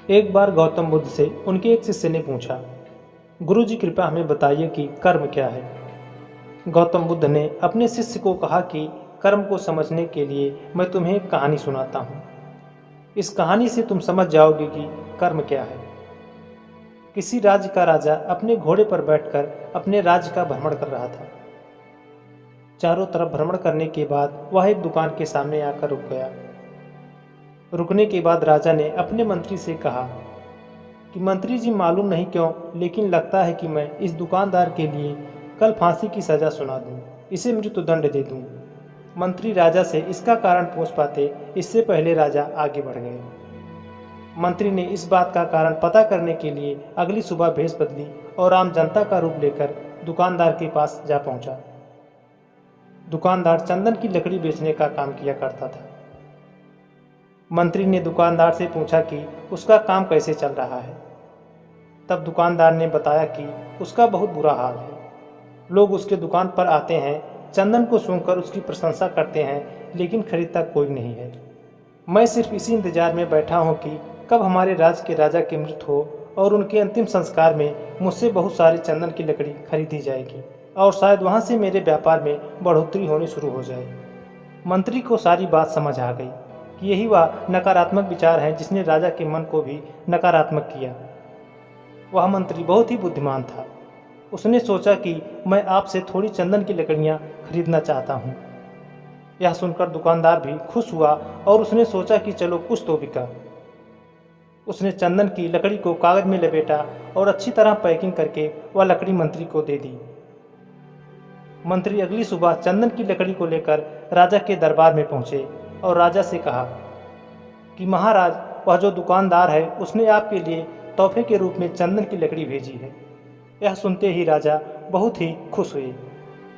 एक बार गौतम बुद्ध से उनके एक शिष्य ने पूछा, गुरु जी कृपया हमें बताइए कि कर्म क्या है। गौतम बुद्ध ने अपने शिष्य को कहा कि कर्म को समझने के लिए मैं तुम्हें एक कहानी सुनाता हूँ। इस कहानी से तुम समझ जाओगे कि कर्म क्या है। किसी राज्य का राजा अपने घोड़े पर बैठकर अपने राज्य का भ्रमण कर रहा था। चारों तरफ भ्रमण करने के बाद वह एक दुकान के सामने आकर रुक गया। रुकने के बाद राजा ने अपने मंत्री से कहा कि मंत्री जी, मालूम नहीं क्यों लेकिन लगता है कि मैं इस दुकानदार के लिए कल फांसी की सजा सुना दूं, इसे मृत्युदंड दे दूं। मंत्री राजा से इसका कारण पूछ पाते इससे पहले राजा आगे बढ़ गए। मंत्री ने इस बात का कारण पता करने के लिए अगली सुबह भेष बदली और आम जनता का रूप लेकर दुकानदार के पास जा पहुंचा। दुकानदार चंदन की लकड़ी बेचने का काम किया करता था। मंत्री ने दुकानदार से पूछा कि उसका काम कैसे चल रहा है। तब दुकानदार ने बताया कि उसका बहुत बुरा हाल है। लोग उसके दुकान पर आते हैं, चंदन को सूंघकर उसकी प्रशंसा करते हैं, लेकिन खरीदता कोई नहीं है। मैं सिर्फ इसी इंतजार में बैठा हूँ कि कब हमारे राज्य के राजा की मृत्यु हो और उनके अंतिम संस्कार में मुझसे बहुत सारी चंदन की लकड़ी खरीदी जाएगी और शायद वहाँ से मेरे व्यापार में बढ़ोतरी होनी शुरू हो जाए। मंत्री को सारी बात समझ आ गई कि यही वह नकारात्मक विचार है जिसने राजा के मन को भी नकारात्मक किया। वह मंत्री बहुत ही बुद्धिमान था। उसने सोचा कि मैं आपसे थोड़ी चंदन की लकड़ियाँ खरीदना चाहता हूँ। यह सुनकर दुकानदार भी खुश हुआ और उसने सोचा कि चलो कुछ तो बिका। उसने चंदन की लकड़ी को कागज में लपेटा और अच्छी तरह पैकिंग करके वह लकड़ी मंत्री को दे दी। मंत्री अगली सुबह चंदन की लकड़ी को लेकर राजा के दरबार में पहुंचे और राजा से कहा कि महाराज, वह जो दुकानदार है उसने आपके लिए तोहफे के रूप में चंदन की लकड़ी भेजी है। यह सुनते ही राजा बहुत ही खुश हुए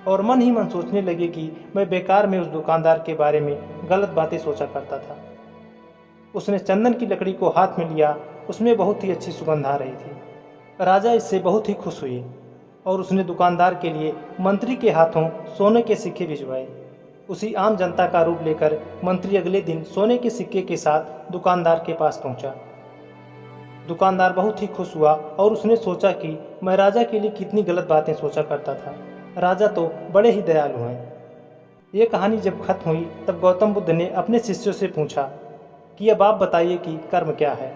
और मन ही मन सोचने लगे कि मैं बेकार में उस दुकानदार के बारे में गलत बातें सोचा करता था। उसने चंदन की लकड़ी को हाथ में लिया, उसमें बहुत ही अच्छी सुगंध आ रही थी। राजा इससे बहुत ही खुश हुए और उसने दुकानदार के लिए मंत्री के हाथों सोने के सिक्के भिजवाए। उसी आम जनता का रूप लेकर मंत्री अगले दिन सोने के सिक्के के साथ दुकानदार के पास पहुंचा। दुकानदार बहुत ही खुश हुआ और उसने सोचा कि मैं राजा के लिए कितनी गलत बातें सोचा करता था। राजा तो बड़े ही दयालु हैं। ये कहानी जब खत्म हुई तब गौतम बुद्ध ने अपने शिष्यों से पूछा कि अब आप बताइए कि कर्म क्या है।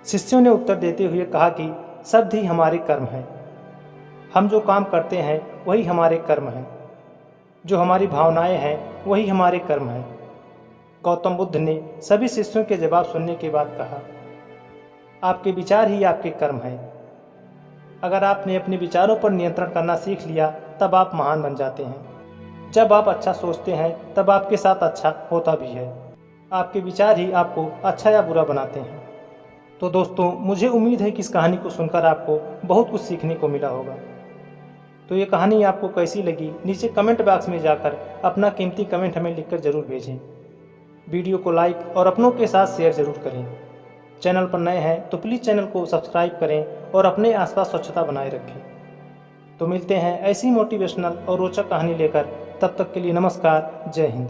शिष्यों ने उत्तर देते हुए कहा कि शब्द ही हमारे कर्म हैं। हम जो काम करते हैं वही हमारे कर्म हैं। जो हमारी भावनाएं हैं वही हमारे कर्म हैं। गौतम बुद्ध ने सभी शिष्यों के जवाब सुनने के बाद कहा, आपके विचार ही आपके कर्म हैं। अगर आपने अपने विचारों पर नियंत्रण करना सीख लिया तब आप महान बन जाते हैं। जब आप अच्छा सोचते हैं तब आपके साथ अच्छा होता भी है। आपके विचार ही आपको अच्छा या बुरा बनाते हैं। तो दोस्तों, मुझे उम्मीद है कि इस कहानी को सुनकर आपको बहुत कुछ सीखने को मिला होगा। तो ये कहानी आपको कैसी लगी नीचे कमेंट बॉक्स में जाकर अपना कीमती कमेंट हमें लिखकर ज़रूर भेजें। वीडियो को लाइक और अपनों के साथ शेयर ज़रूर करें। चैनल पर नए हैं तो प्लीज़ चैनल को सब्सक्राइब करें और अपने आसपास स्वच्छता बनाए रखें। तो मिलते हैं ऐसी मोटिवेशनल और रोचक कहानी लेकर। तब तक के लिए नमस्कार, जय हिंद।